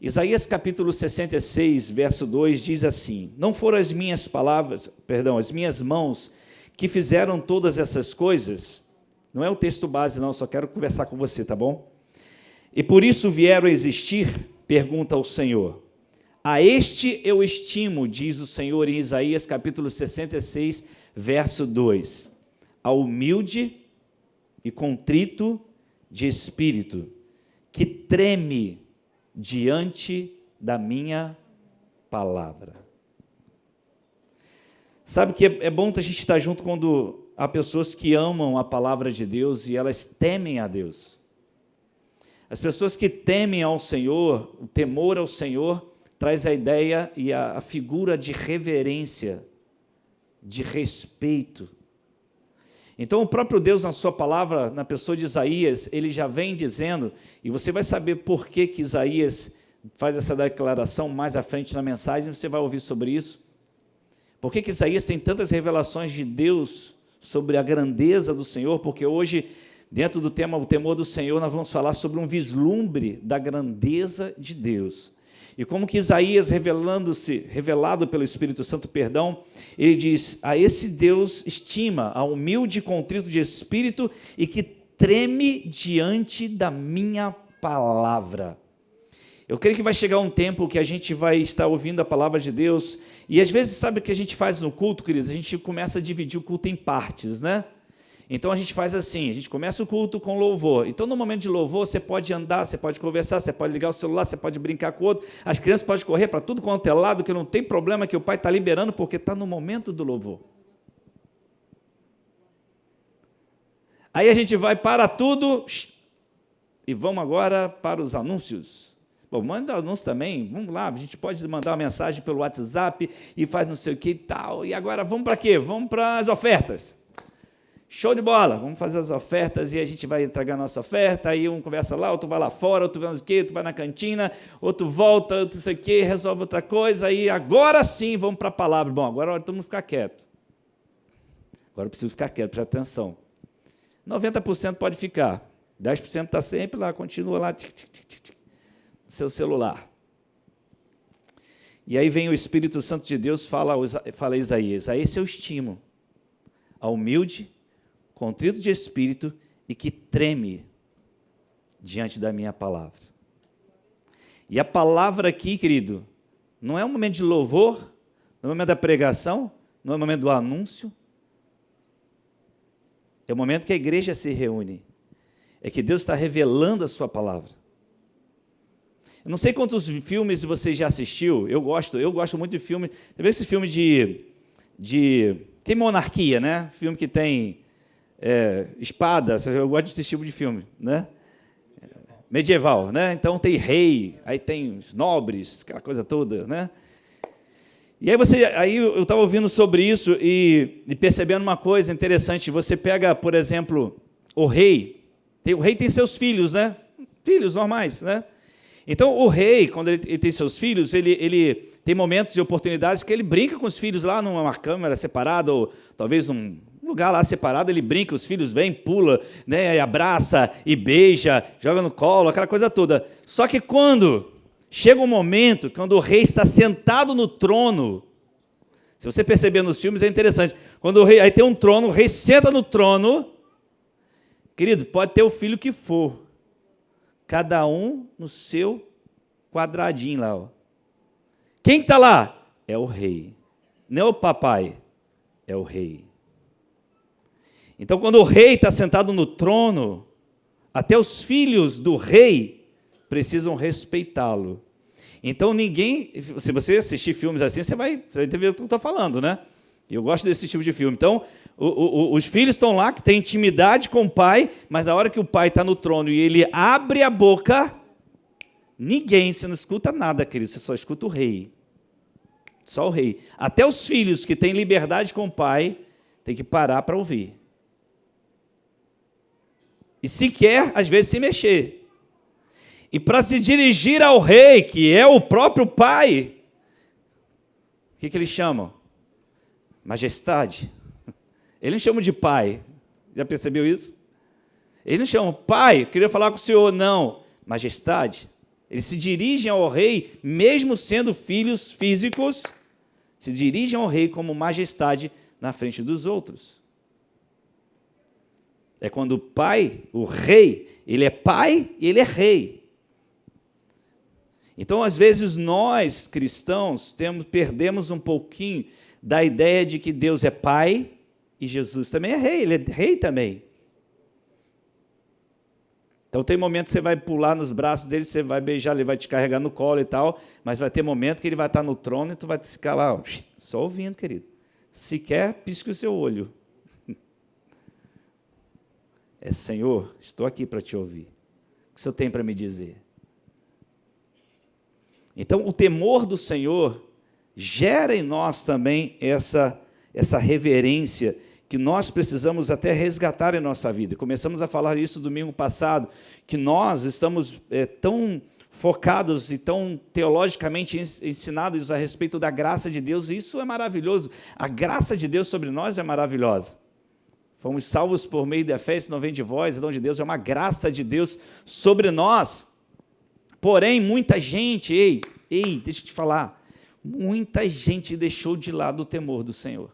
Isaías capítulo 66, verso 2 diz assim: não foram as minhas as minhas mãos que fizeram todas essas coisas? Não é o texto base não, só quero conversar com você, tá bom? E por isso vieram a existir? Pergunta ao Senhor. A este eu estimo, diz o Senhor em Isaías capítulo 66, verso 2. Ao humilde e contrito de espírito, que treme diante da minha palavra. Sabe que é bom a gente estar junto quando há pessoas que amam a palavra de Deus e elas temem a Deus. As pessoas que temem ao Senhor, o temor ao Senhor, traz a ideia e a figura de reverência, de respeito. Então, o próprio Deus, na sua palavra, na pessoa de Isaías, ele já vem dizendo, e você vai saber por que Isaías faz essa declaração mais à frente na mensagem, você vai ouvir sobre isso. Por que Isaías tem tantas revelações de Deus sobre a grandeza do Senhor? Porque hoje, dentro do tema o temor do Senhor, nós vamos falar sobre um vislumbre da grandeza de Deus. E como que Isaías, revelado pelo Espírito Santo, ele diz: a esse Deus estima, a humilde e contrito de espírito e que treme diante da minha palavra. Eu creio que vai chegar um tempo que a gente vai estar ouvindo a palavra de Deus, e às vezes, sabe o que a gente faz no culto, queridos? A gente começa a dividir o culto em partes, né? Então a gente faz assim, a gente começa o culto com louvor. Então no momento de louvor você pode andar, você pode conversar, você pode ligar o celular, você pode brincar com o outro, as crianças podem correr para tudo quanto é lado, que não tem problema, que o pai está liberando, porque está no momento do louvor. Aí a gente vai para tudo e vamos agora para os anúncios. Bom, manda anúncio também, vamos lá, a gente pode mandar uma mensagem pelo WhatsApp e faz não sei o que e tal. E agora vamos para quê? Vamos para as ofertas. Show de bola, vamos fazer as ofertas e a gente vai entregar a nossa oferta, aí um conversa lá, outro vai lá fora, outro vai não sei o quê, outro vai na cantina, outro volta, outro não sei o quê, resolve outra coisa, aí agora sim vamos para a palavra. Bom, agora é hora de todo mundo ficar quieto. Agora eu preciso ficar quieto, presta atenção. 90% pode ficar, 10% está sempre lá, continua lá, no seu celular. E aí vem o Espírito Santo de Deus, fala a Isaías: a esse eu estimo, a humilde, contrito de espírito e que treme diante da minha palavra. E a palavra aqui, querido, não é um momento de louvor, não é um momento da pregação, não é um momento do anúncio, é o momento que a igreja se reúne, é que Deus está revelando a sua palavra. Eu não sei quantos filmes você já assistiu, eu gosto muito de filme, você vê esse filme tem monarquia, né? Filme que tem espada, eu gosto desse tipo de filme, né? Medieval, né? Então tem rei, aí tem os nobres, aquela coisa toda, né? E aí eu estava ouvindo sobre isso e percebendo uma coisa interessante. Você pega, por exemplo, o rei tem seus filhos, né? Filhos normais, né? Então o rei, quando ele tem seus filhos, ele tem momentos e oportunidades que ele brinca com os filhos lá numa câmara separada, ou talvez num lugar lá separado, ele brinca, os filhos vêm, pula, né, e abraça, e beija, joga no colo, aquela coisa toda. Só que quando chega um momento, quando o rei está sentado no trono, se você perceber nos filmes, é interessante, quando o rei, aí tem um trono, o rei senta no trono, querido, pode ter o filho que for, cada um no seu quadradinho lá, ó. Quem está lá? É o rei. Não é o papai, é o rei. Então, quando o rei está sentado no trono, até os filhos do rei precisam respeitá-lo. Então, se você assistir filmes assim, você vai entender o que eu estou falando, né? Eu gosto desse tipo de filme. Então, os filhos estão lá, que têm intimidade com o pai, mas na hora que o pai está no trono e ele abre a boca, você não escuta nada, querido, você só escuta o rei. Só o rei. Até os filhos que têm liberdade com o pai, tem que parar para ouvir. E sequer, às vezes, se mexer. E para se dirigir ao rei, que é o próprio pai, o que eles chamam? Majestade. Eles não chamam de pai. Já percebeu isso? Eles não chamam pai, eu queria falar com o senhor, não. Majestade. Eles se dirigem ao rei, mesmo sendo filhos físicos, se dirigem ao rei como majestade na frente dos outros. É quando o pai, o rei, ele é pai e ele é rei. Então, às vezes, nós, cristãos, perdemos um pouquinho da ideia de que Deus é pai e Jesus também é rei, ele é rei também. Então, tem momento que você vai pular nos braços dele, você vai beijar, ele vai te carregar no colo e tal, mas vai ter momento que ele vai estar no trono e tu vai ficar lá, ó, só ouvindo, querido. Se quer, pisque o seu olho. É, Senhor, estou aqui para te ouvir. O que o Senhor tem para me dizer? Então, o temor do Senhor gera em nós também essa reverência que nós precisamos até resgatar em nossa vida. Começamos a falar isso domingo passado, que nós estamos tão focados e tão teologicamente ensinados a respeito da graça de Deus, e isso é maravilhoso. A graça de Deus sobre nós é maravilhosa. Fomos salvos por meio da fé, isso não vem de vós, é dom de Deus, é uma graça de Deus sobre nós. Porém, muita gente, deixa eu te falar, muita gente deixou de lado o temor do Senhor.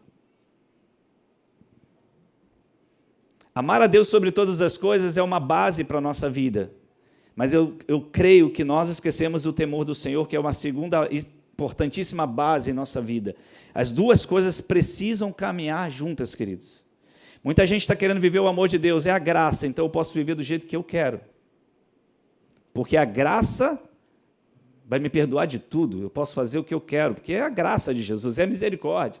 Amar a Deus sobre todas as coisas é uma base para a nossa vida, mas eu creio que nós esquecemos o temor do Senhor, que é uma segunda importantíssima base em nossa vida. As duas coisas precisam caminhar juntas, queridos. Muita gente está querendo viver o amor de Deus, é a graça, então eu posso viver do jeito que eu quero. Porque a graça vai me perdoar de tudo, eu posso fazer o que eu quero, porque é a graça de Jesus, é a misericórdia.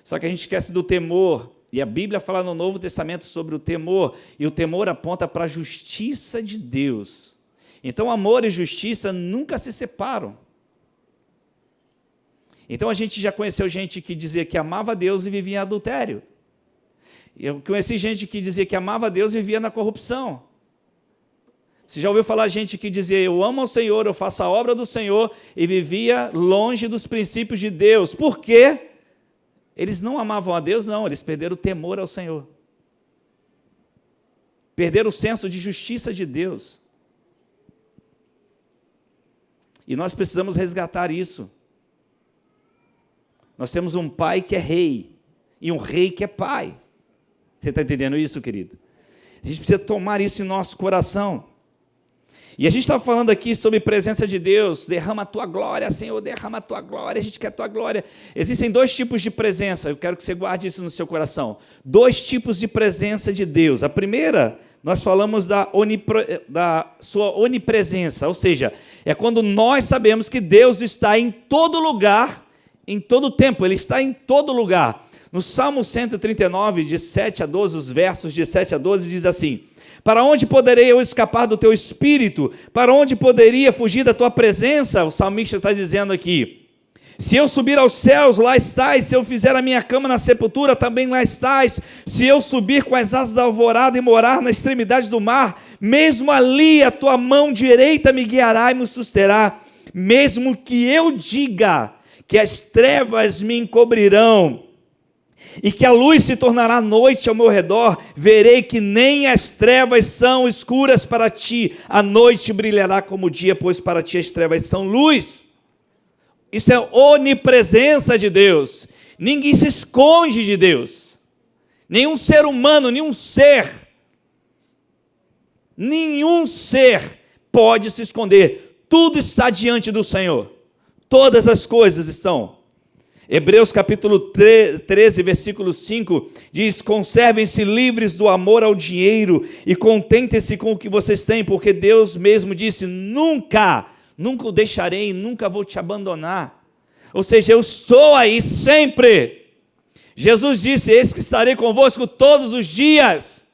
Só que a gente esquece do temor, e a Bíblia fala no Novo Testamento sobre o temor, e o temor aponta para a justiça de Deus. Então amor e justiça nunca se separam. Então a gente já conheceu gente que dizia que amava Deus e vivia em adultério. Eu conheci gente que dizia que amava Deus e vivia na corrupção. Você já ouviu falar gente que dizia, eu amo ao Senhor, eu faço a obra do Senhor, e vivia longe dos princípios de Deus. Por quê? Eles não amavam a Deus, não, eles perderam o temor ao Senhor. Perderam o senso de justiça de Deus. E nós precisamos resgatar isso. Nós temos um pai que é rei, e um rei que é pai. Você está entendendo isso, querido? A gente precisa tomar isso em nosso coração. E a gente está falando aqui sobre presença de Deus, derrama a tua glória, Senhor, derrama a tua glória, a gente quer a tua glória. Existem dois tipos de presença, eu quero que você guarde isso no seu coração. Dois tipos de presença de Deus. A primeira, nós falamos da sua onipresença, ou seja, é quando nós sabemos que Deus está em todo lugar, em todo tempo, Ele está em todo lugar. No Salmo 139, de 7 a 12, os versos de 7 a 12, diz assim, para onde poderei eu escapar do teu espírito? Para onde poderia fugir da tua presença? O salmista está dizendo aqui, se eu subir aos céus, lá estás, se eu fizer a minha cama na sepultura, também lá estás, se eu subir com as asas da alvorada e morar na extremidade do mar, mesmo ali a tua mão direita me guiará e me susterá, mesmo que eu diga que as trevas me encobrirão, e que a luz se tornará noite ao meu redor, verei que nem as trevas são escuras para ti, a noite brilhará como o dia, pois para ti as trevas são luz. Isso é onipresença de Deus, ninguém se esconde de Deus, nenhum ser humano, nenhum ser pode se esconder, tudo está diante do Senhor, todas as coisas estão. Hebreus capítulo 13, versículo 5, diz, conservem-se livres do amor ao dinheiro e contentem-se com o que vocês têm, porque Deus mesmo disse, nunca o deixarei, nunca vou te abandonar. Ou seja, eu estou aí sempre. Jesus disse, eis que estarei convosco todos os dias.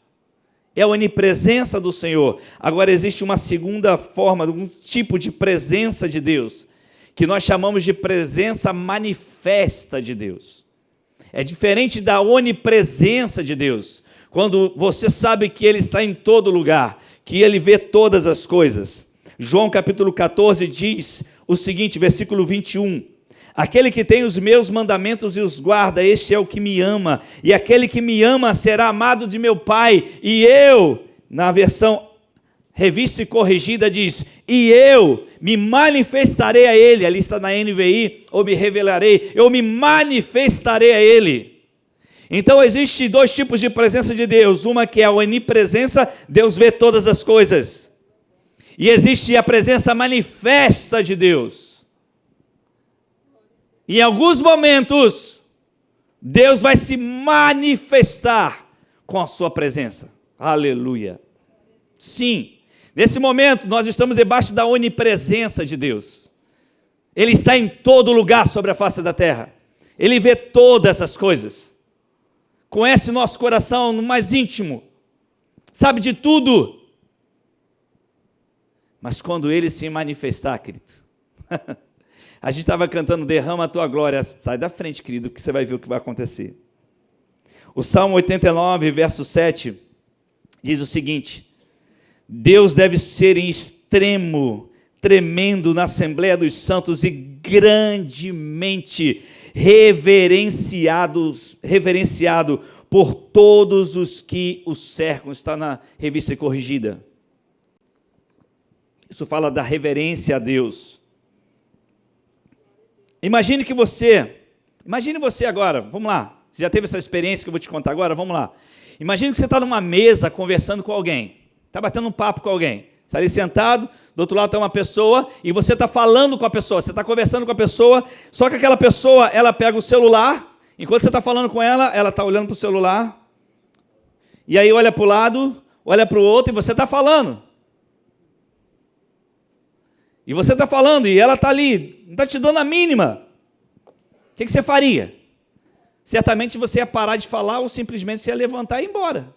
É a onipresença do Senhor. Agora existe uma segunda forma, um tipo de presença de Deus, que nós chamamos de presença manifesta de Deus. É diferente da onipresença de Deus, quando você sabe que Ele está em todo lugar, que Ele vê todas as coisas. João capítulo 14 diz o seguinte, versículo 21, aquele que tem os meus mandamentos e os guarda, este é o que me ama, e aquele que me ama será amado de meu Pai, e eu, na versão Revista e Corrigida diz: e eu me manifestarei a ele. Ali está na NVI, ou me revelarei, eu me manifestarei a ele. Então existem dois tipos de presença de Deus. Uma que é a onipresença, Deus vê todas as coisas. E existe a presença manifesta de Deus. Em alguns momentos, Deus vai se manifestar com a sua presença. Aleluia. Sim. Nesse momento, nós estamos debaixo da onipresença de Deus. Ele está em todo lugar sobre a face da terra. Ele vê todas essas coisas. Conhece nosso coração no mais íntimo. Sabe de tudo. Mas quando Ele se manifestar, querido, a gente estava cantando, derrama a tua glória. Sai da frente, querido, que você vai ver o que vai acontecer. O Salmo 89, verso 7, diz o seguinte: Deus deve ser em extremo, tremendo na Assembleia dos Santos e grandemente reverenciado por todos os que o cercam. Está na Revista Corrigida. Isso fala da reverência a Deus. Imagine você agora, vamos lá, você já teve essa experiência que eu vou te contar agora, vamos lá. Imagine que você está numa mesa conversando com alguém, está batendo um papo com alguém, está ali sentado, do outro lado está uma pessoa, e você está falando com a pessoa, você está conversando com a pessoa, só que aquela pessoa, ela pega o celular, enquanto você está falando com ela está olhando para o celular, e aí olha para o lado, olha para o outro, e você está falando. E você está falando, e ela está ali, não está te dando a mínima. O que você faria? Certamente você ia parar de falar ou simplesmente você ia levantar e ir embora.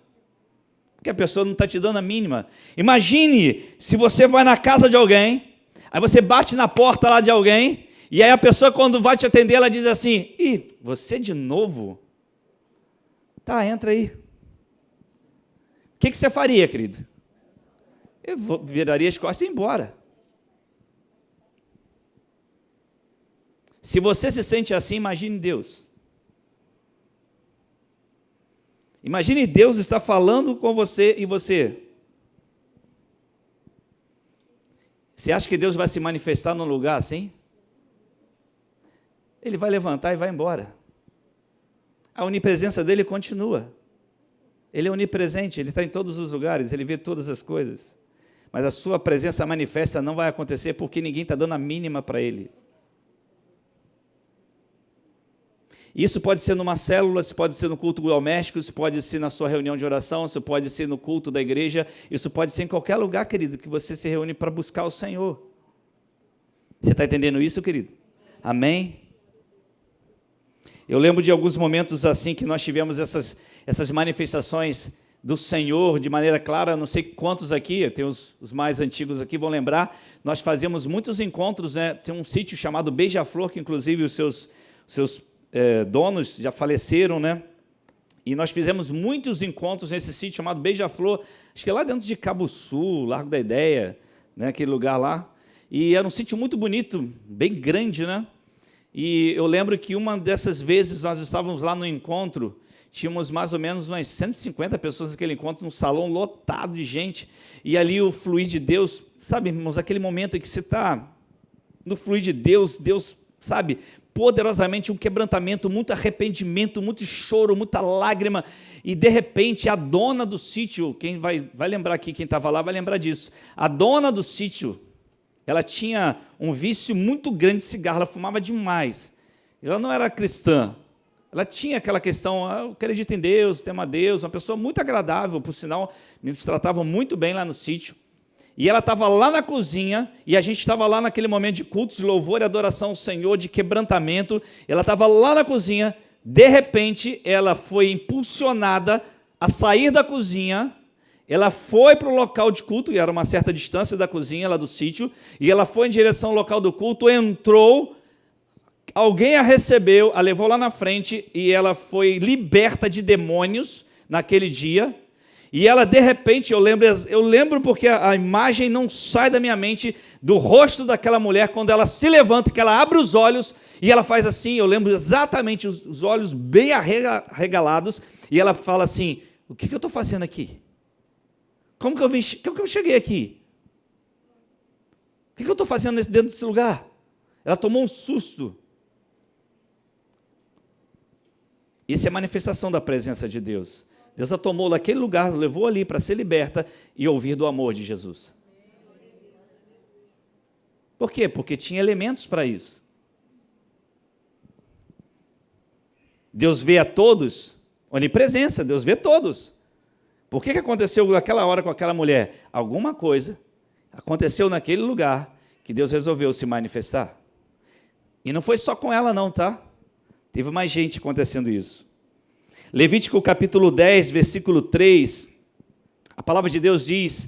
Porque a pessoa não está te dando a mínima. Imagine se você vai na casa de alguém, aí você bate na porta lá de alguém, e aí a pessoa quando vai te atender, ela diz assim: ih, você de novo? Tá, entra aí. O que você faria, querido? Eu viraria as costas e ia embora. Se você se sente assim, imagine Deus. Imagine Deus está falando com você e você. Você acha que Deus vai se manifestar num lugar assim? Ele vai levantar e vai embora. A onipresença dele continua. Ele é onipresente, ele está em todos os lugares, ele vê todas as coisas. Mas a sua presença manifesta não vai acontecer porque ninguém está dando a mínima para ele. Isso pode ser numa célula, isso pode ser no culto doméstico, isso pode ser na sua reunião de oração, isso pode ser no culto da igreja, isso pode ser em qualquer lugar, querido, que você se reúne para buscar o Senhor. Você está entendendo isso, querido? Amém? Eu lembro de alguns momentos assim que nós tivemos essas manifestações do Senhor de maneira clara. Não sei quantos aqui, tem os mais antigos aqui, vão lembrar, nós fazíamos muitos encontros, né? Tem um sítio chamado Beija-Flor, que inclusive os seus donos já faleceram, né? E nós fizemos muitos encontros nesse sítio chamado Beija-Flor, acho que é lá dentro de Cabo Sul, Largo da Ideia, né? Aquele lugar lá. E era um sítio muito bonito, bem grande, né? E eu lembro que uma dessas vezes nós estávamos lá no encontro, tínhamos mais ou menos umas 150 pessoas naquele encontro, num salão lotado de gente, e ali o fluir de Deus, sabe, irmãos, aquele momento em que você está no fluir de Deus, Deus, sabe, poderosamente um quebrantamento, muito arrependimento, muito choro, muita lágrima, e de repente a dona do sítio, quem vai lembrar aqui, quem estava lá vai lembrar disso, a dona do sítio, ela tinha um vício muito grande de cigarro, ela fumava demais, ela não era cristã, ela tinha aquela questão, eu acredito em Deus, temo a Deus, uma pessoa muito agradável, por sinal, nos tratava muito bem lá no sítio. E ela estava lá na cozinha, e a gente estava lá naquele momento de culto, de louvor e adoração ao Senhor, de quebrantamento. Ela estava lá na cozinha, de repente, ela foi impulsionada a sair da cozinha, ela foi para o local de culto, e era uma certa distância da cozinha, lá do sítio, e ela foi em direção ao local do culto, entrou, alguém a recebeu, a levou lá na frente, e ela foi liberta de demônios naquele dia. E ela, de repente, eu lembro porque a imagem não sai da minha mente do rosto daquela mulher, quando ela se levanta, que ela abre os olhos, e ela faz assim, eu lembro exatamente, os olhos bem arregalados, e ela fala assim: o que eu estou fazendo aqui? Como que eu cheguei aqui? O que eu estou fazendo dentro desse lugar? Ela tomou um susto. Isso é manifestação da presença de Deus. Deus a tomou naquele lugar, levou ali para ser liberta e ouvir do amor de Jesus. Por quê? Porque tinha elementos para isso. Deus vê a todos, onipresença, Deus vê todos. Por que aconteceu naquela hora com aquela mulher? Alguma coisa aconteceu naquele lugar que Deus resolveu se manifestar. E não foi só com ela não, tá? Teve mais gente acontecendo isso. Levítico capítulo 10, versículo 3, a palavra de Deus diz: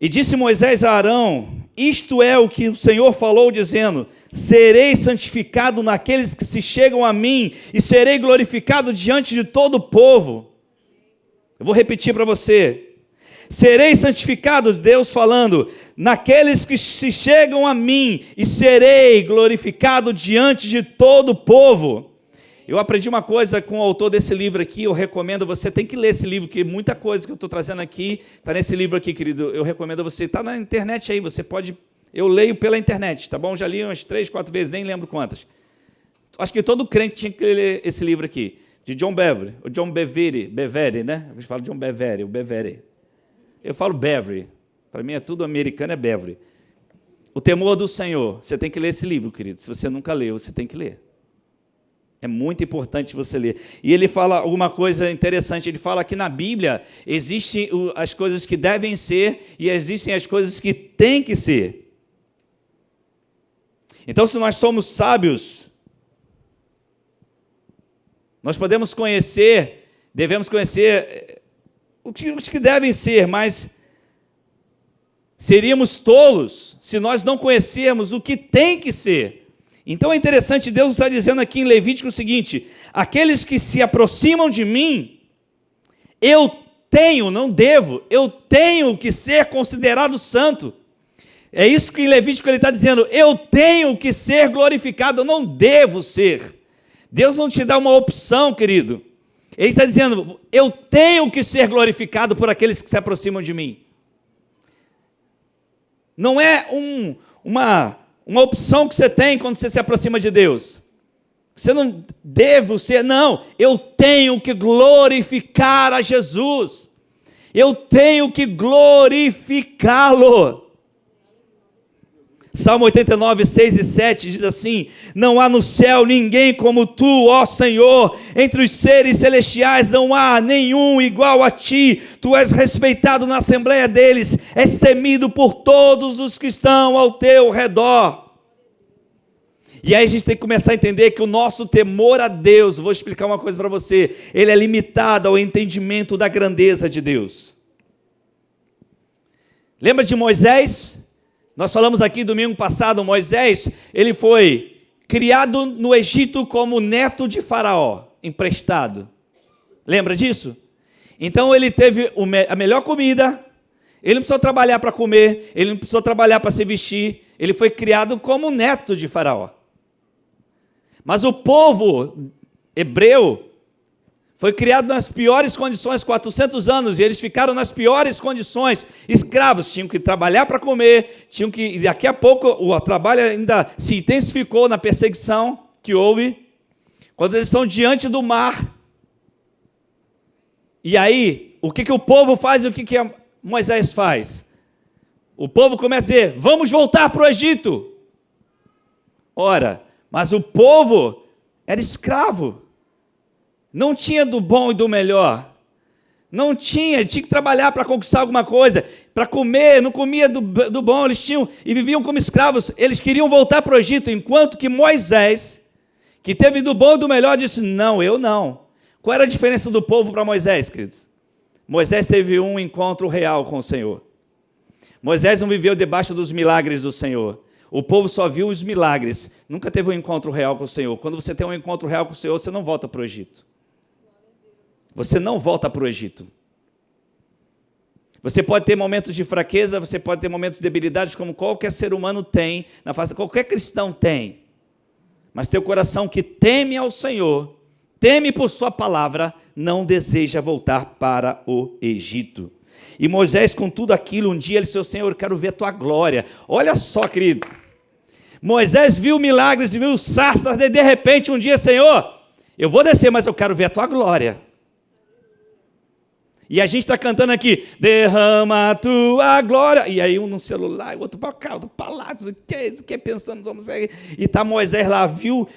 e disse Moisés a Arão, isto é o que o Senhor falou, dizendo, serei santificado naqueles que se chegam a mim, e serei glorificado diante de todo o povo. Eu vou repetir para você. Serei santificado, Deus falando, naqueles que se chegam a mim, e serei glorificado diante de todo o povo. Eu aprendi uma coisa com o autor desse livro aqui, eu recomendo, você tem que ler esse livro, que muita coisa que eu estou trazendo aqui, está nesse livro aqui, querido, eu recomendo a você, está na internet aí, você pode, eu leio pela internet, tá bom? Já li umas 3, 4 vezes, nem lembro quantas. Acho que todo crente tinha que ler esse livro aqui, de John Bevere, o John Bevere, né? A gente fala John Bevere, o Bevere. Eu falo Bevere, para mim é tudo americano, é Bevere. O Temor do Senhor, você tem que ler esse livro, querido, se você nunca leu, você tem que ler. É muito importante você ler. E ele fala alguma coisa interessante, ele fala que na Bíblia existem as coisas que devem ser e existem as coisas que têm que ser. Então, se nós somos sábios, nós podemos conhecer, devemos conhecer os que devem ser, mas seríamos tolos se nós não conhecermos o que tem que ser. Então é interessante, Deus está dizendo aqui em Levítico o seguinte, aqueles que se aproximam de mim, eu tenho, não devo, eu tenho que ser considerado santo. É isso que em Levítico ele está dizendo, eu tenho que ser glorificado, eu não devo ser. Deus não te dá uma opção, querido. Ele está dizendo, eu tenho que ser glorificado por aqueles que se aproximam de mim. Não é uma opção que você tem quando você se aproxima de Deus. Você não deve ser, não. Eu tenho que glorificar a Jesus. Eu tenho que glorificá-lo. Salmo 89, 6 e 7 diz assim, não há no céu ninguém como tu, ó Senhor, entre os seres celestiais não há nenhum igual a ti, tu és respeitado na assembleia deles, és temido por todos os que estão ao teu redor. E aí a gente tem que começar a entender que o nosso temor a Deus, vou explicar uma coisa para você, ele é limitado ao entendimento da grandeza de Deus. Lembra de Moisés? Nós falamos aqui domingo passado, Moisés, ele foi criado no Egito como neto de Faraó, emprestado. Lembra disso? Então ele teve a melhor comida, ele não precisou trabalhar para comer, ele não precisou trabalhar para se vestir, ele foi criado como neto de Faraó. Mas o povo hebreu foi criado nas piores condições, 400 anos, e eles ficaram nas piores condições, escravos, tinham que trabalhar para comer, e daqui a pouco o trabalho ainda se intensificou na perseguição que houve, quando eles estão diante do mar. E aí, o que o povo faz e o que Moisés faz? O povo começa a dizer, vamos voltar para o Egito. Ora, mas o povo era escravo. Não tinha do bom e do melhor. Não tinha que trabalhar para conquistar alguma coisa, para comer, não comia do bom, eles tinham e viviam como escravos. Eles queriam voltar para o Egito, enquanto que Moisés, que teve do bom e do melhor, disse, não, eu não. Qual era a diferença do povo para Moisés, queridos? Moisés teve um encontro real com o Senhor. Moisés não viveu debaixo dos milagres do Senhor. O povo só viu os milagres, nunca teve um encontro real com o Senhor. Quando você tem um encontro real com o Senhor, você não volta para o Egito. Você não volta para o Egito. Você pode ter momentos de fraqueza, você pode ter momentos de debilidade, como qualquer ser humano tem, na face, qualquer cristão tem. Mas teu coração que teme ao Senhor, teme por sua palavra, não deseja voltar para o Egito. E Moisés, com tudo aquilo, um dia ele disse: Senhor, eu quero ver a tua glória. Olha só, querido. Moisés viu milagres e viu sarças, e de repente um dia: Senhor, eu vou descer, mas eu quero ver a tua glória. E a gente está cantando aqui: derrama a tua glória. E aí um no celular, o outro para cá, outro para lá, o que pensando, vamos sair. E está Moisés lá, viu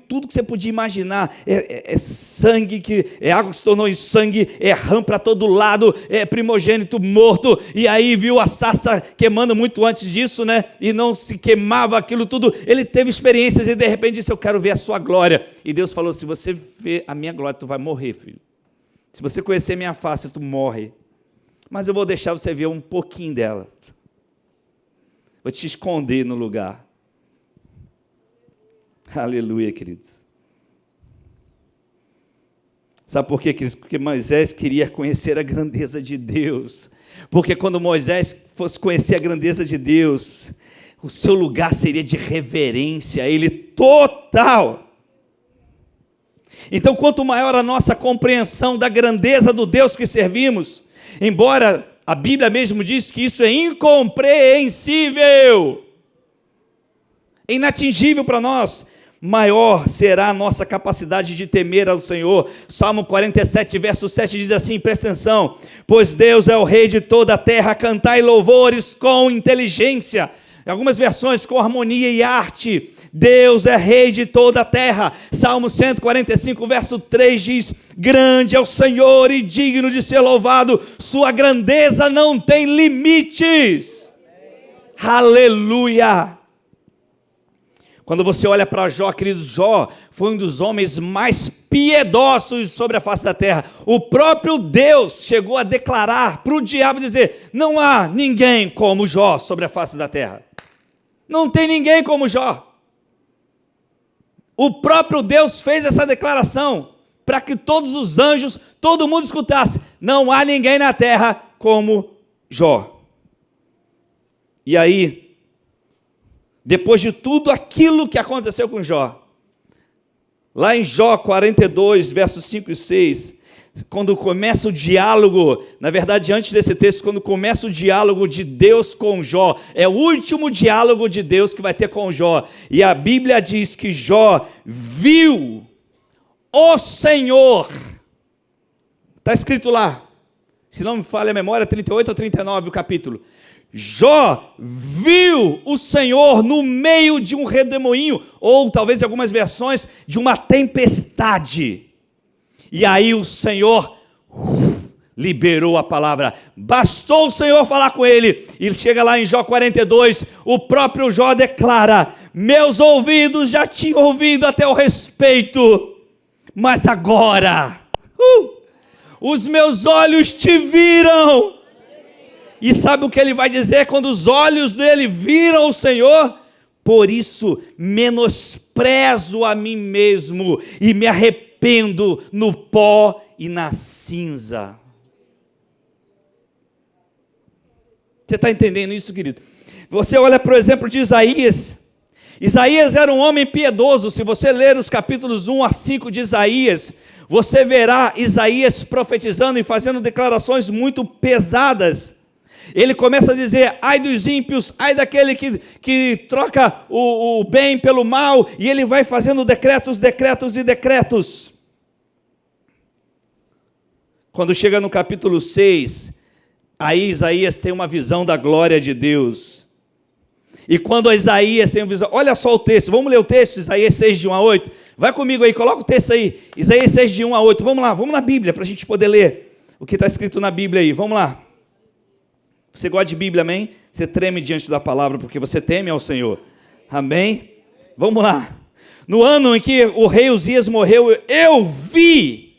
tudo que você podia imaginar. É sangue, é água que se tornou em sangue, é rã para todo lado, é primogênito morto. E aí viu a sarça queimando muito antes disso, né? E não se queimava aquilo tudo. Ele teve experiências e de repente disse: eu quero ver a sua glória. E Deus falou: se você ver a minha glória, tu vai morrer, filho. Se você conhecer minha face, tu morre. Mas eu vou deixar você ver um pouquinho dela. Vou te esconder no lugar. Aleluia, queridos. Sabe por quê, queridos? Porque Moisés queria conhecer a grandeza de Deus. Porque quando Moisés fosse conhecer a grandeza de Deus, o seu lugar seria de reverência a Ele total. Então, quanto maior a nossa compreensão da grandeza do Deus que servimos, embora a Bíblia mesmo diz que isso é incompreensível, é inatingível para nós, maior será a nossa capacidade de temer ao Senhor. Salmo 47, verso 7 diz assim, presta atenção: pois Deus é o Rei de toda a terra, cantai louvores com inteligência. Em algumas versões, com harmonia e arte. Deus é Rei de toda a terra. Salmo 145, verso 3 diz: grande é o Senhor e digno de ser louvado, sua grandeza não tem limites. Aleluia! Quando você olha para Jó, queridos, Jó foi um dos homens mais piedosos sobre a face da terra. O próprio Deus chegou a declarar para o diabo, dizer: não há ninguém como Jó sobre a face da terra. Não tem ninguém como Jó. O próprio Deus fez essa declaração para que todos os anjos, todo mundo escutasse: não há ninguém na terra como Jó. E aí, depois de tudo aquilo que aconteceu com Jó, lá em Jó 42, versos 5 e 6, quando começa o diálogo, na verdade antes desse texto, quando começa o diálogo de Deus com Jó, é o último diálogo de Deus que vai ter com Jó, e a Bíblia diz que Jó viu o Senhor, está escrito lá, se não me falha a memória, 38 ou 39 o capítulo. Jó viu o Senhor no meio de um redemoinho, ou talvez em algumas versões, de uma tempestade. E aí o Senhor liberou a palavra. Bastou o Senhor falar com ele. E chega lá em Jó 42, o próprio Jó declara: meus ouvidos já tinham ouvido até o respeito, mas agora os meus olhos te viram. E sabe o que ele vai dizer quando os olhos dele viram o Senhor? Por isso menosprezo a mim mesmo e me arrependo no pó e na cinza. Você está entendendo isso, querido? Você olha, por exemplo, de Isaías. Isaías era um homem piedoso. Se você ler os capítulos 1 a 5 de Isaías, você verá Isaías profetizando e fazendo declarações muito pesadas. Ele começa a dizer: ai dos ímpios, ai daquele que troca o bem pelo mal, e ele vai fazendo decretos. Quando chega no capítulo 6, aí Isaías tem uma visão da glória de Deus. E quando Isaías tem uma visão, olha só o texto, vamos ler o texto, Isaías 6, de 1 a 8. Vai comigo aí, coloca o texto aí, Isaías 6, de 1 a 8. Vamos lá, vamos na Bíblia, para a gente poder ler o que está escrito na Bíblia aí, vamos lá. Você gosta de Bíblia, amém? Você treme diante da palavra porque você teme ao Senhor, amém? Vamos lá. No ano em que o rei Uzias morreu, eu vi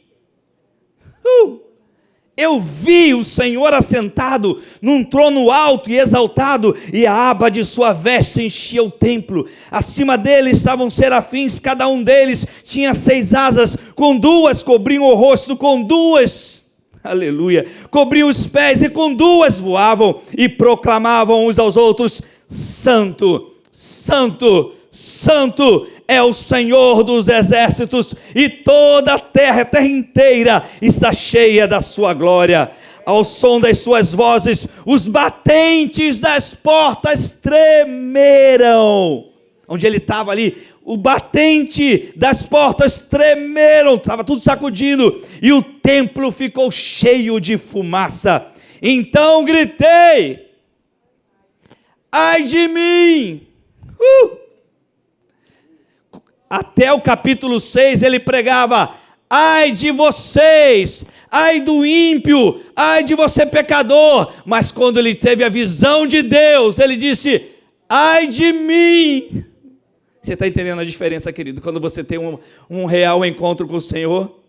o Senhor assentado num trono alto e exaltado, e a aba de sua veste enchia o templo. Acima dele estavam serafins, cada um deles tinha 6 asas, com 2 cobriam o rosto, com 2... aleluia, cobriam os pés, e com 2 voavam e proclamavam uns aos outros: Santo, Santo, Santo é o Senhor dos exércitos, e toda a terra inteira está cheia da sua glória. Ao som das suas vozes, os batentes das portas tremeram. Onde ele estava ali, o batente das portas tremeram, estava tudo sacudindo, e o templo ficou cheio de fumaça. Então gritei: ai de mim! Até o capítulo 6 ele pregava: ai de vocês, ai do ímpio, ai de você pecador. Mas quando ele teve a visão de Deus, ele disse: ai de mim. Você está entendendo a diferença, querido? Quando você tem um real encontro com o Senhor,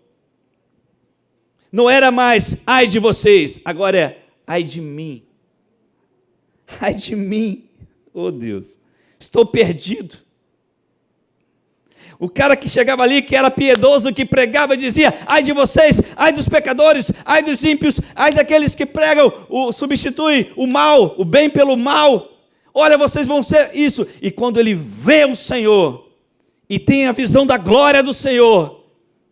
não era mais ai de vocês, agora é ai de mim. Ai de mim, oh Deus, estou perdido. O cara que chegava ali, que era piedoso, que pregava, dizia: ai de vocês, ai dos pecadores, ai dos ímpios, ai daqueles que pregam, substituem o mal, o bem pelo mal. Olha, vocês vão ser isso. E quando ele vê o Senhor, e tem a visão da glória do Senhor,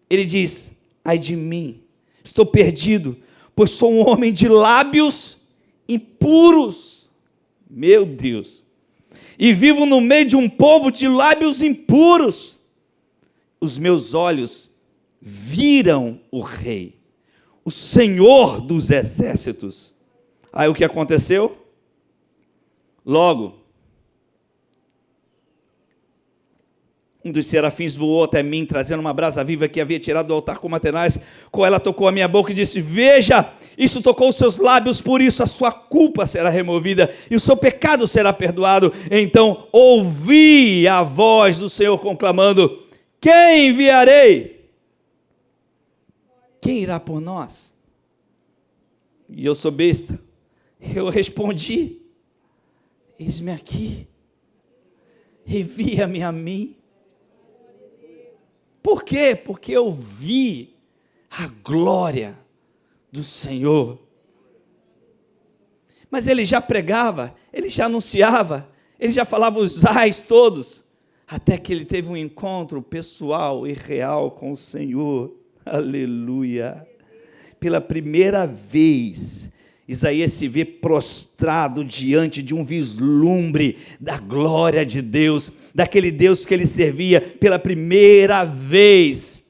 ele diz: ai de mim, estou perdido, pois sou um homem de lábios impuros. Meu Deus! E vivo no meio de um povo de lábios impuros. Os meus olhos viram o Rei, o Senhor dos exércitos. Aí o que aconteceu? Logo, um dos serafins voou até mim, trazendo uma brasa viva que havia tirado do altar com matenais. Com ela tocou a minha boca e disse: veja, isso tocou os seus lábios, por isso a sua culpa será removida e o seu pecado será perdoado. Então ouvi a voz do Senhor conclamando: quem enviarei? Quem irá por nós? E eu sou besta, eu respondi: eis-me aqui, envia-me a mim. Por quê? Porque eu vi a glória do Senhor. Mas ele já pregava, ele já anunciava, ele já falava os ais todos, até que ele teve um encontro pessoal e real com o Senhor. Aleluia! Pela primeira vez, Isaías se vê prostrado diante de um vislumbre da glória de Deus, daquele Deus que ele servia pela primeira vez.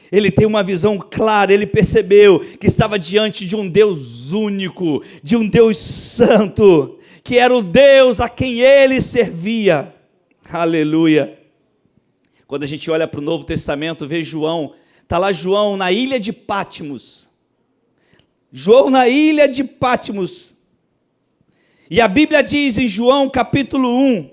Ele tem uma visão clara, ele percebeu que estava diante de um Deus único, de um Deus santo, que era o Deus a quem ele servia. Aleluia! Quando a gente olha para o Novo Testamento, vê João, está lá João na ilha de Patmos. João na ilha de Patmos. E a Bíblia diz em João capítulo 1,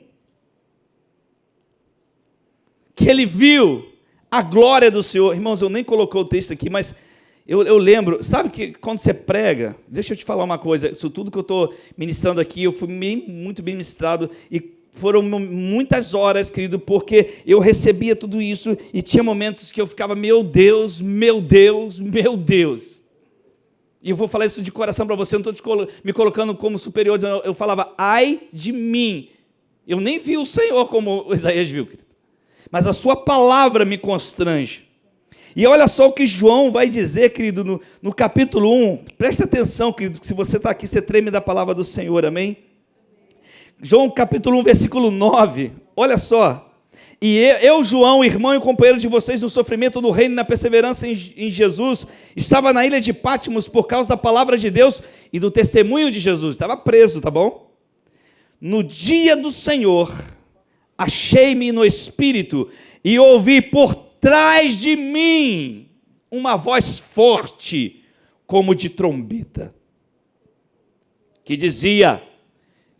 que ele viu a glória do Senhor. Irmãos, eu nem coloquei o texto aqui, mas eu lembro, sabe que quando você prega, deixa eu te falar uma coisa, isso tudo que eu estou ministrando aqui, eu fui muito bem ministrado, e foram muitas horas, querido, porque eu recebia tudo isso, e tinha momentos que eu ficava: meu Deus, meu Deus, meu Deus. E eu vou falar isso de coração para você, não estou me colocando como superior, eu falava: ai de mim. Eu nem vi o Senhor como Isaías viu, querido, mas a sua palavra me constrange. E olha só o que João vai dizer, querido, no capítulo 1, preste atenção, querido, que se você está aqui, você treme da palavra do Senhor, amém? João capítulo 1, versículo 9, olha só: e eu, João, irmão e companheiro de vocês no sofrimento do reino e na perseverança em Jesus, estava na ilha de Patmos por causa da palavra de Deus e do testemunho de Jesus. Estava preso, tá bom? No dia do Senhor, achei-me no Espírito e ouvi por trás de mim uma voz forte, como de trombeta, que dizia: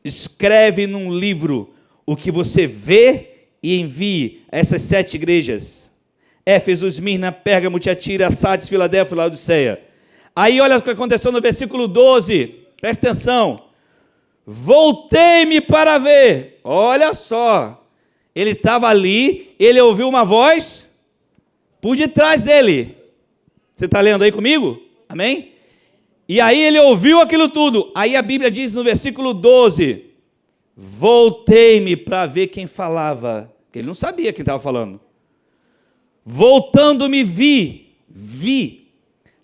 escreve num livro o que você vê e envie a essas 7 igrejas: Éfeso, Esmirna, Pérgamo, Tiatira, Sardes, Filadélfia e Laodiceia. Aí olha o que aconteceu no versículo 12, presta atenção: voltei-me para ver. Olha só, ele estava ali, ele ouviu uma voz por detrás dele. Você está lendo aí comigo? Amém? E aí ele ouviu aquilo tudo. Aí a Bíblia diz no versículo 12: voltei-me para ver quem falava, porque ele não sabia quem estava falando. Voltando-me vi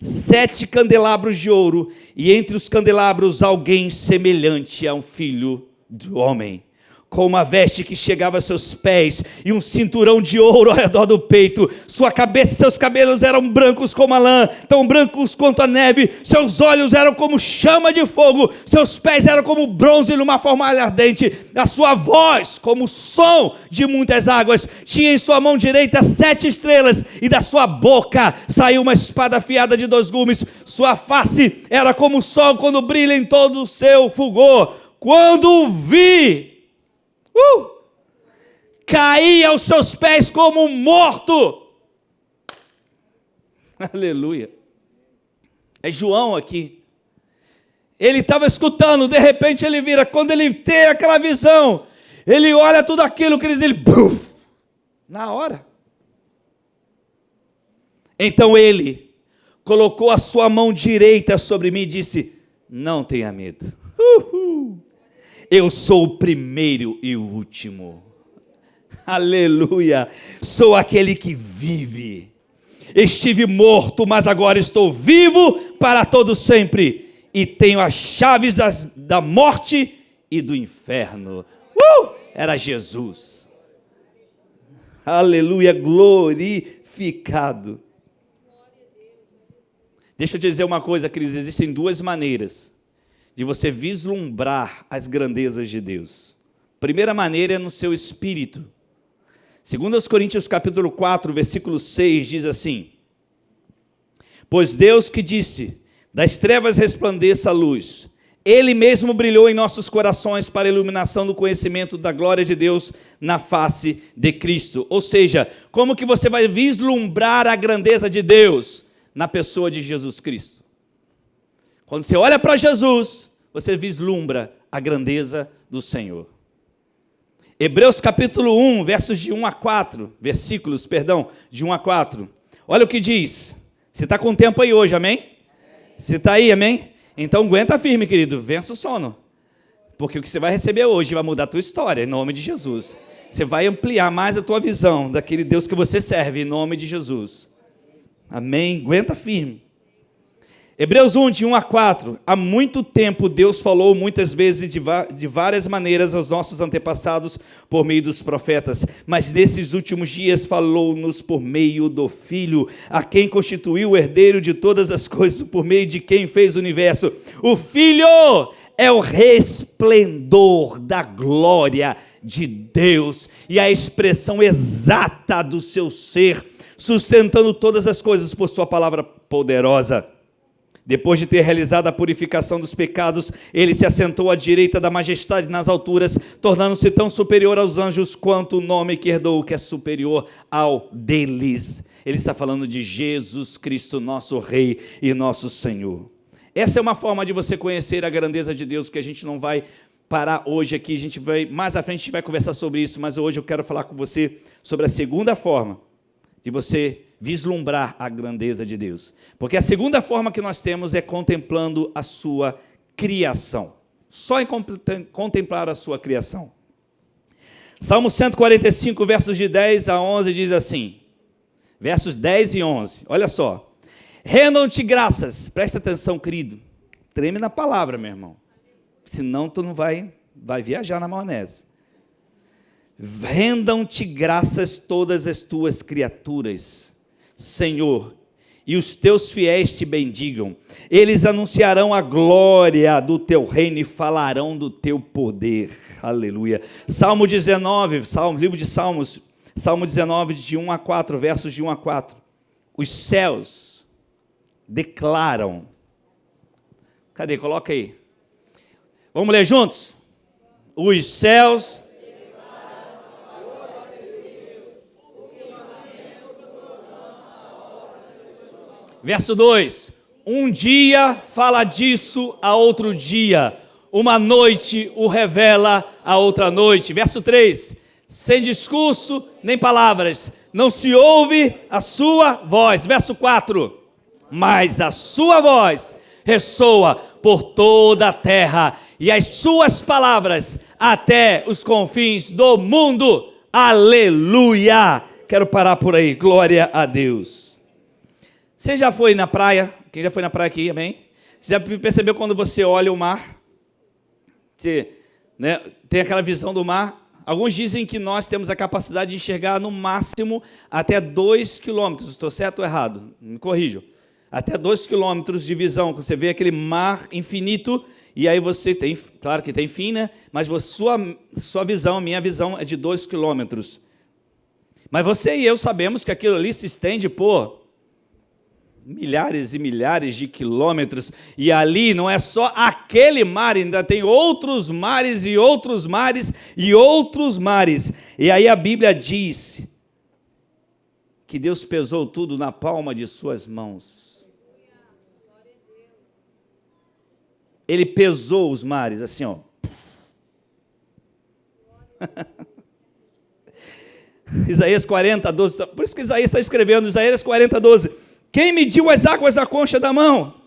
7 candelabros de ouro, e entre os candelabros alguém semelhante a um filho do homem, com uma veste que chegava a seus pés, e um cinturão de ouro ao redor do peito. Sua cabeça e seus cabelos eram brancos como a lã, tão brancos quanto a neve. Seus olhos eram como chama de fogo, seus pés eram como bronze numa fornalha ardente. A sua voz como o som de muitas águas. Tinha em sua mão direita 7 estrelas, e da sua boca saiu uma espada afiada de 2 gumes. Sua face era como o sol quando brilha em todo o seu fulgor. Quando o vi, caí aos seus pés como morto. Aleluia. É João aqui. Ele estava escutando, de repente ele vira. Quando ele tem aquela visão, ele olha tudo aquilo que ele buf, na hora. Então ele colocou a sua mão direita sobre mim e disse: não tenha medo. Eu sou o primeiro e o último. Aleluia. Sou aquele que vive. Estive morto, mas agora estou vivo para todo sempre. E tenho as chaves da morte e do inferno. Era Jesus. Aleluia, glorificado. Deixa eu te dizer uma coisa, queridos. Existem 2 maneiras de você vislumbrar as grandezas de Deus. Primeira maneira é no seu espírito. 2 Coríntios capítulo 4, versículo 6, diz assim: pois Deus que disse, das trevas resplandeça a luz, Ele mesmo brilhou em nossos corações para a iluminação do conhecimento da glória de Deus na face de Cristo. Ou seja, como que você vai vislumbrar a grandeza de Deus? Na pessoa de Jesus Cristo. Quando você olha para Jesus, você vislumbra a grandeza do Senhor. Hebreus capítulo 1, versículos de 1 a 4. Olha o que diz. Você está com tempo aí hoje, amém? Você está aí, amém? Então aguenta firme, querido, vença o sono. Porque o que você vai receber hoje vai mudar a tua história, em nome de Jesus. Você vai ampliar mais a tua visão daquele Deus que você serve, em nome de Jesus. Amém? Aguenta firme. Hebreus 1, de 1 a 4. Há muito tempo Deus falou muitas vezes de várias maneiras aos nossos antepassados por meio dos profetas, mas nesses últimos dias falou-nos por meio do Filho, a quem constituiu o herdeiro de todas as coisas, por meio de quem fez o universo. O Filho é o resplendor da glória de Deus e a expressão exata do seu ser, sustentando todas as coisas por sua palavra poderosa. Depois de ter realizado a purificação dos pecados, ele se assentou à direita da majestade nas alturas, tornando-se tão superior aos anjos quanto o nome que herdou, que é superior ao deles. Ele está falando de Jesus Cristo, nosso Rei e nosso Senhor. Essa é uma forma de você conhecer a grandeza de Deus, que a gente não vai parar hoje aqui, mais à frente a gente vai conversar sobre isso, mas hoje eu quero falar com você sobre a segunda forma de você vislumbrar a grandeza de Deus. Porque a segunda forma que nós temos é contemplando a sua criação. Só em contemplar a sua criação. Salmo 145, versos de 10 a 11, diz assim, versos 10 e 11, olha só. Rendam-te graças, presta atenção, querido, treme na palavra, meu irmão, senão tu não vai viajar na maionese. Rendam-te graças todas as tuas criaturas, Senhor, e os teus fiéis te bendigam. Eles anunciarão a glória do teu reino e falarão do teu poder. Aleluia. Salmo 19, livro de Salmos, Salmo 19, de 1 a 4, versos de 1 a 4. Os céus declaram. Cadê? Coloca aí. Vamos ler juntos? Os céus Verso 2, um dia fala disso a outro dia, uma noite o revela a outra noite. Verso 3, sem discurso nem palavras, não se ouve a sua voz. Verso 4, mas a sua voz ressoa por toda a terra e as suas palavras até os confins do mundo. Aleluia! Quero parar por aí, glória a Deus. Você já foi na praia, Quem já foi na praia aqui, amém? Você já percebeu quando você olha o mar? Você, né, tem aquela visão do mar? Alguns dizem que nós temos a capacidade de enxergar no máximo até 2 quilômetros. Estou certo ou errado? Me corrijam. Até 2 quilômetros de visão. Você vê aquele mar infinito e aí você tem, claro que tem fim, né? Mas sua visão, minha visão é de 2 quilômetros. Mas você e eu sabemos que aquilo ali se estende por milhares e milhares de quilômetros, e ali não é só aquele mar, ainda tem outros mares e outros mares e outros mares. E aí a Bíblia diz que Deus pesou tudo na palma de suas mãos. Ele pesou os mares assim, ó. Isaías 40, 12, por isso que Isaías está escrevendo, Isaías 40, 12. Quem mediu as águas à concha da mão?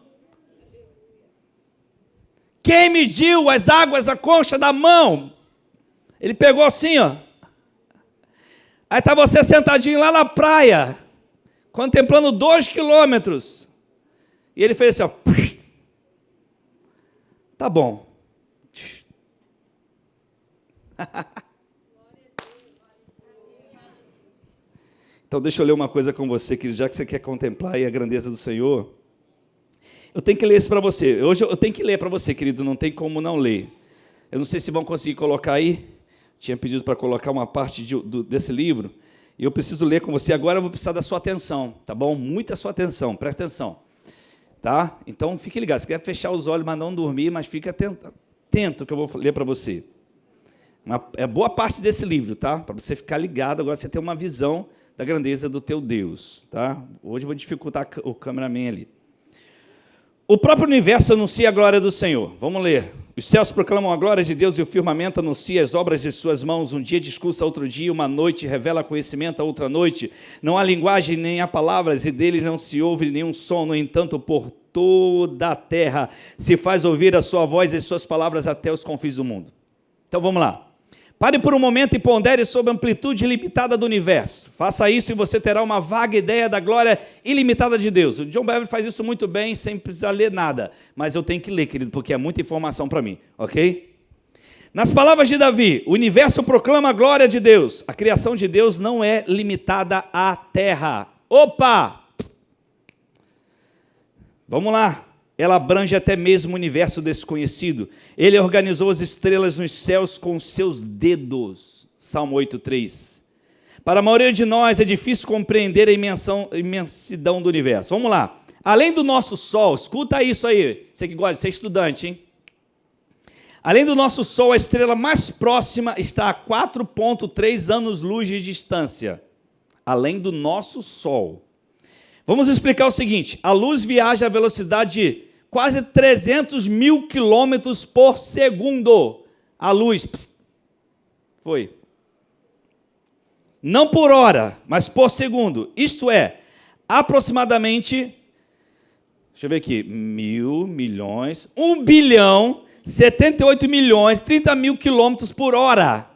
Quem mediu as águas à concha da mão? Ele pegou assim, ó. Aí está você sentadinho lá na praia, contemplando 2 quilômetros. E ele fez assim, ó. Tá bom. Então deixa eu ler uma coisa com você, querido, já que você quer contemplar aí a grandeza do Senhor. Eu tenho que ler isso para você. Hoje eu tenho que ler para você, querido, não tem como não ler. Eu não sei se vão conseguir colocar aí. Tinha pedido para colocar uma parte desse livro. E eu preciso ler com você. Agora eu vou precisar da sua atenção, tá bom? Muita sua atenção, presta atenção. Tá? Então fique ligado. Se quer fechar os olhos, mas não dormir, mas fique atento que eu vou ler para você. É boa parte desse livro, tá? Para você ficar ligado, agora você ter uma visão da grandeza do teu Deus, tá? Hoje eu vou dificultar o cameraman ali. O próprio universo anuncia a glória do Senhor. Vamos ler. Os céus proclamam a glória de Deus e o firmamento anuncia as obras de suas mãos. Um dia discursa outro dia, uma noite revela conhecimento a outra noite. Não há linguagem nem há palavras e deles não se ouve nenhum som. No entanto, por toda a terra se faz ouvir a sua voz e as suas palavras até os confins do mundo. Então vamos lá. Pare por um momento e pondere sobre a amplitude ilimitada do universo. Faça isso e você terá uma vaga ideia da glória ilimitada de Deus. O John Bevere faz isso muito bem, sem precisar ler nada. Mas eu tenho que ler, querido, porque é muita informação para mim, ok? Nas palavras de Davi, o universo proclama a glória de Deus. A criação de Deus não é limitada à terra. Opa! Vamos lá. Ela abrange até mesmo o universo desconhecido. Ele organizou as estrelas nos céus com seus dedos. Salmo 8,3. Para a maioria de nós é difícil compreender a imensidão do universo. Vamos lá. Além do nosso Sol, escuta isso aí, você que gosta de ser estudante, hein? Além do nosso Sol, a estrela mais próxima está a 4,3 anos-luz de distância. Além do nosso Sol. Vamos explicar o seguinte, a luz viaja a velocidade de quase 300 mil quilômetros por segundo. A luz, foi. Não por hora, mas por segundo. Isto é, aproximadamente, deixa eu ver aqui, 1.000 milhões, 1 bilhão, 78 milhões, 30 mil quilômetros por hora.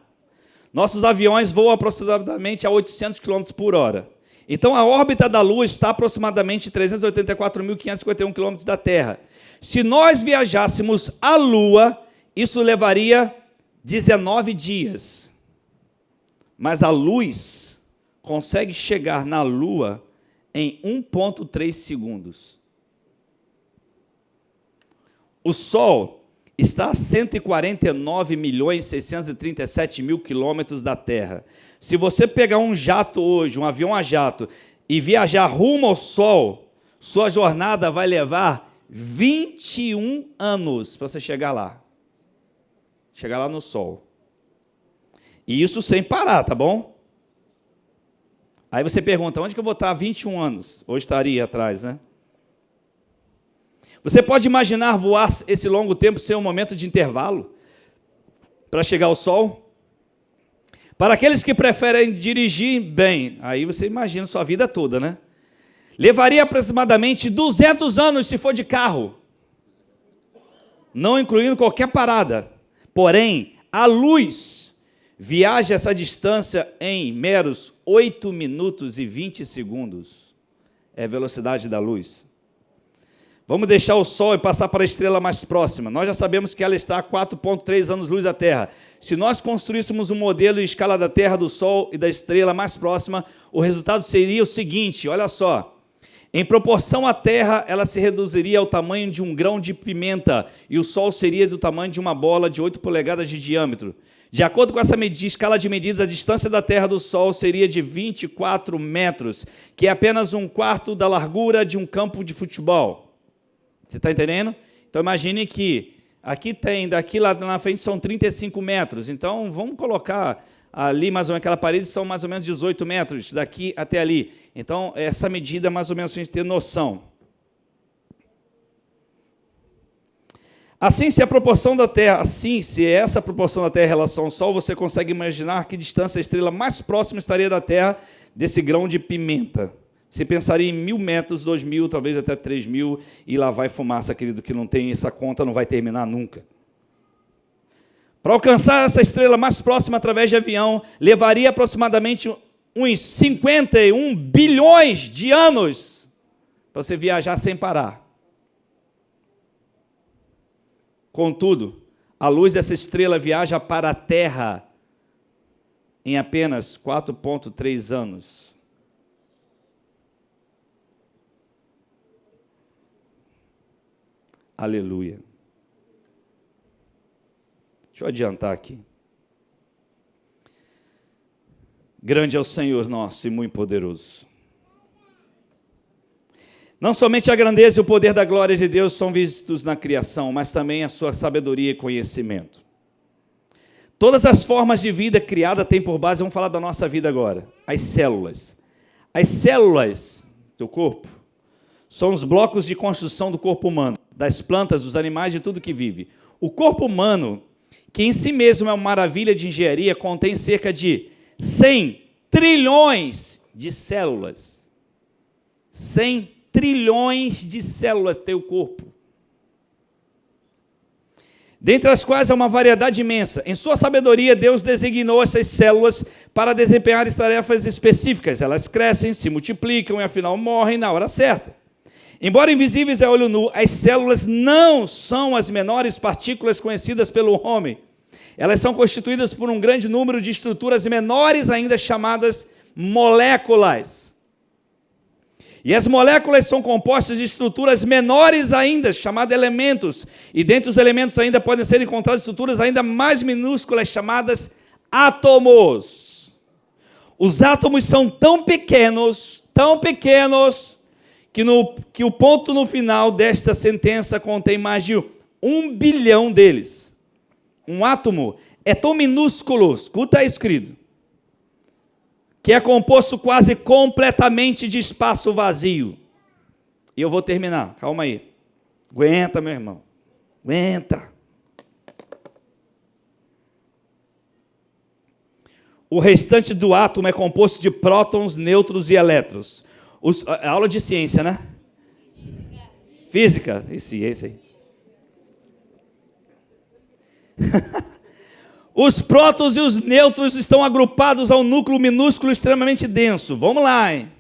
Nossos aviões voam aproximadamente a 800 quilômetros por hora. Então, a órbita da Lua está aproximadamente 384.551 quilômetros da Terra. Se nós viajássemos à Lua, isso levaria 19 dias. Mas a luz consegue chegar na Lua em 1,3 segundos. O Sol está a 149.637.000 quilômetros da Terra. Se você pegar um jato hoje, um avião a jato, e viajar rumo ao Sol, sua jornada vai levar 21 anos para você chegar lá. Chegar lá no Sol. E isso sem parar, tá bom? Aí você pergunta, onde que eu vou estar há 21 anos? Hoje estaria atrás, né? Você pode imaginar voar esse longo tempo sem um momento de intervalo para chegar ao Sol? Para aqueles que preferem dirigir bem, aí você imagina sua vida toda, né? Levaria aproximadamente 200 anos se for de carro, não incluindo qualquer parada. Porém, a luz viaja essa distância em meros 8 minutos e 20 segundos. É a velocidade da luz. Vamos deixar o Sol e passar para a estrela mais próxima. Nós já sabemos que ela está a 4,3 anos-luz da Terra. Se nós construíssemos um modelo em escala da Terra, do Sol e da estrela mais próxima, o resultado seria o seguinte, olha só. Em proporção à Terra, ela se reduziria ao tamanho de um grão de pimenta e o Sol seria do tamanho de uma bola de 8 polegadas de diâmetro. De acordo com essa escala de medidas, a distância da Terra do Sol seria de 24 metros, que é apenas um quarto da largura de um campo de futebol. Você está entendendo? Então imagine que aqui tem, daqui lá na frente são 35 metros. Então vamos colocar ali mais ou menos, aquela parede são mais ou menos 18 metros, daqui até ali. Então essa medida mais ou menos a gente ter noção. Assim, se a proporção da Terra, se essa proporção da Terra em relação ao Sol, você consegue imaginar que distância a estrela mais próxima estaria da Terra desse grão de pimenta. Você pensaria em 1.000 metros, 2.000, talvez até 3.000, e lá vai fumaça, querido, que não tem essa conta, não vai terminar nunca. Para alcançar essa estrela mais próxima através de avião, levaria aproximadamente uns 51 bilhões de anos para você viajar sem parar. Contudo, a luz dessa estrela viaja para a Terra em apenas 4,3 anos. Aleluia. Deixa eu adiantar aqui. Grande é o Senhor nosso e muito poderoso. Não somente a grandeza e o poder da glória de Deus são vistos na criação, mas também a sua sabedoria e conhecimento. Todas as formas de vida criada têm por base, vamos falar da nossa vida agora, as células. As células do corpo são os blocos de construção do corpo humano, das plantas, dos animais, de tudo que vive. O corpo humano, que em si mesmo é uma maravilha de engenharia, contém cerca de 100 trilhões de células. 100 trilhões de células tem o corpo. Dentre as quais há uma variedade imensa. Em sua sabedoria, Deus designou essas células para desempenhar tarefas específicas. Elas crescem, se multiplicam e afinal morrem na hora certa. Embora invisíveis a olho nu, as células não são as menores partículas conhecidas pelo homem. Elas são constituídas por um grande número de estruturas menores ainda chamadas moléculas. E as moléculas são compostas de estruturas menores ainda, chamadas elementos. E dentre os elementos ainda podem ser encontradas estruturas ainda mais minúsculas, chamadas átomos. Os átomos são tão pequenos, que o ponto no final desta sentença contém mais de 1 bilhão deles. Um átomo é tão minúsculo, escuta isso, querido, que é composto quase completamente de espaço vazio. E eu vou terminar, calma aí. Aguenta, meu irmão, aguenta. O restante do átomo é composto de prótons, nêutrons e elétrons. A aula de ciência, né? Física. Esse aí. Os prótons e os nêutrons estão agrupados a um núcleo minúsculo extremamente denso. Vamos lá, hein?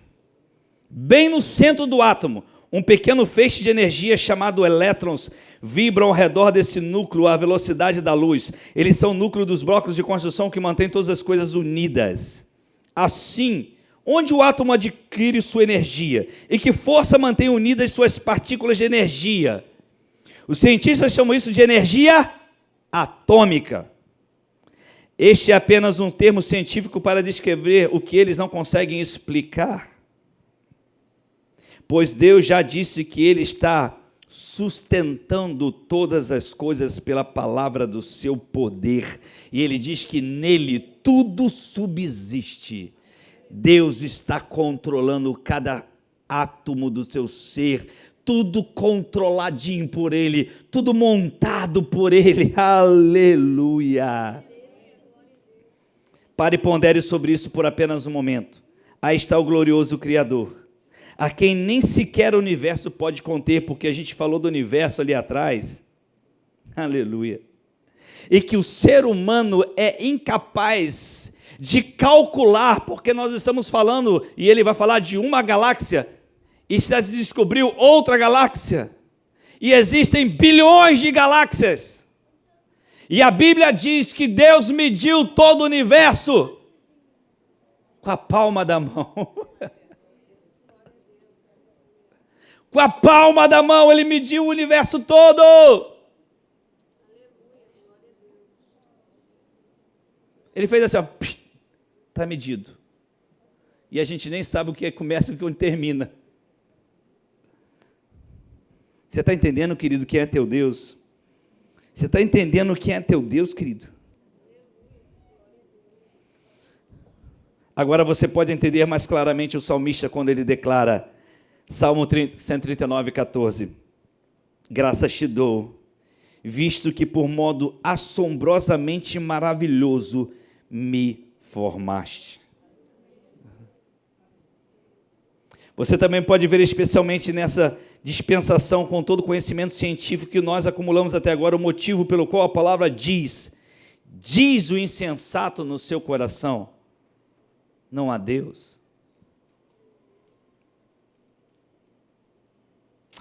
Bem no centro do átomo, um pequeno feixe de energia chamado elétrons vibram ao redor desse núcleo à velocidade da luz. Eles são o núcleo dos blocos de construção que mantém todas as coisas unidas. Assim, onde o átomo adquire sua energia? E que força mantém unidas suas partículas de energia? Os cientistas chamam isso de energia atômica. Este é apenas um termo científico para descrever o que eles não conseguem explicar. Pois Deus já disse que Ele está sustentando todas as coisas pela palavra do seu poder. E Ele diz que nele tudo subsiste. Deus está controlando cada átomo do seu ser, tudo controladinho por Ele, tudo montado por Ele. Aleluia! Pare e pondere sobre isso por apenas um momento. Aí está o glorioso Criador, a quem nem sequer o universo pode conter, porque a gente falou do universo ali atrás. Aleluia! E que o ser humano é incapaz de calcular, porque nós estamos falando, e ele vai falar de uma galáxia, e já se descobriu outra galáxia. E existem bilhões de galáxias. E a Bíblia diz que Deus mediu todo o universo com a palma da mão. Com a palma da mão ele mediu o universo todo. Ele fez assim, ó, está medido. E a gente nem sabe o que começa e o que termina. Você está entendendo, querido, quem é teu Deus? Você está entendendo quem é teu Deus, querido? Agora você pode entender mais claramente o salmista quando ele declara, Salmo 139, 14. Graças te dou, visto que por modo assombrosamente maravilhoso me formaste. Você também pode ver especialmente nessa dispensação com todo o conhecimento científico que nós acumulamos até agora, o motivo pelo qual a palavra diz o insensato no seu coração, não há Deus.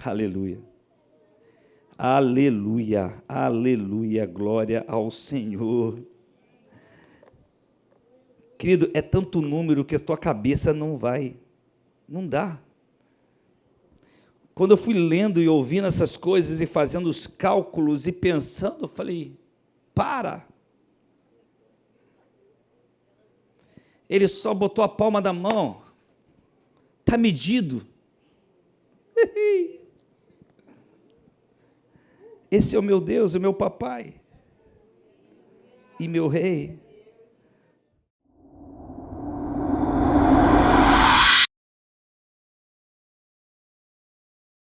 Aleluia, aleluia, aleluia, glória ao Senhor. Querido, é tanto número que a tua cabeça não dá. Quando eu fui lendo e ouvindo essas coisas e fazendo os cálculos e pensando, eu falei, para. Ele só botou a palma da mão, está medido. Esse é o meu Deus, o meu papai e meu rei.